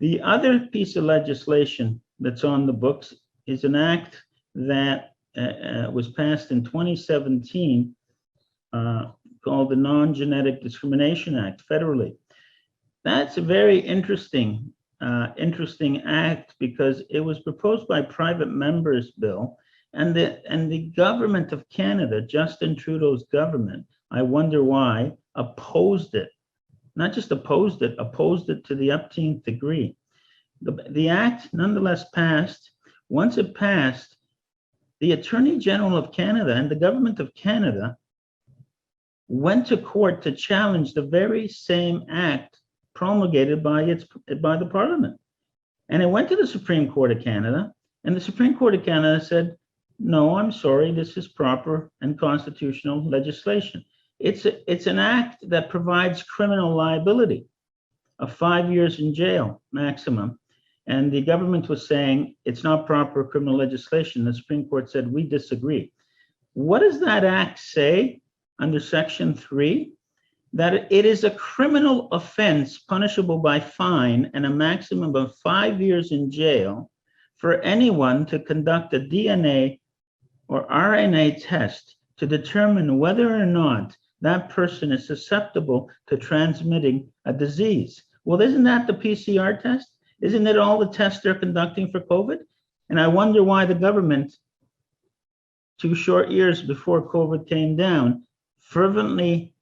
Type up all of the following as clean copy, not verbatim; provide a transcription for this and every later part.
The other piece of legislation that's on the books is an act that was passed in 2017 called the Non-Genetic Discrimination Act federally. That's a very interesting act because it was proposed by private members bill, and the government of Canada, Justin Trudeau's government, I wonder why, opposed it. Not just opposed it to the upteenth degree. The act nonetheless passed. Once it passed, the Attorney General of Canada and the government of Canada went to court to challenge the very same act promulgated by the Parliament. And it went to the Supreme Court of Canada, and the Supreme Court of Canada said, no, I'm sorry, this is proper and constitutional legislation. It's an act that provides criminal liability of 5 years in jail maximum. And the government was saying it's not proper criminal legislation. The Supreme Court said, we disagree. What does that act say under Section 3? That it is a criminal offense punishable by fine and a maximum of 5 years in jail for anyone to conduct a DNA or RNA test to determine whether or not that person is susceptible to transmitting a disease. Well, isn't that the PCR test? Isn't it all the tests they're conducting for COVID? And I wonder why the government, 2 short years before COVID came down, fervently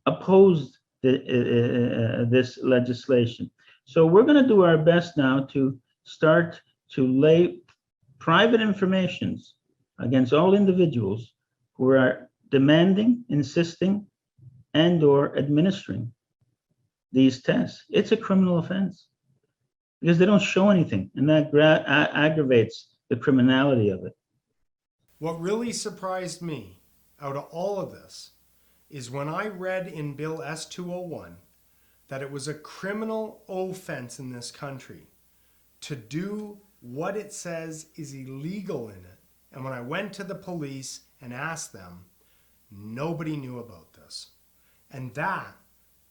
opposed this legislation. So we're going to do our best now to start to lay private informations against all individuals who are demanding, insisting, and or administering these tests. It's a criminal offense because they don't show anything, and that aggravates the criminality of it. What really surprised me out of all of this is when I read in Bill S-201 that it was a criminal offense in this country to do what it says is illegal in it. And when I went to the police and asked them, nobody knew about this. And that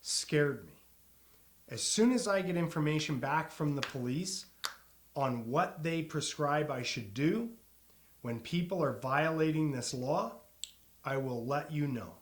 scared me. As soon as I get information back from the police on what they prescribe I should do when people are violating this law, I will let you know.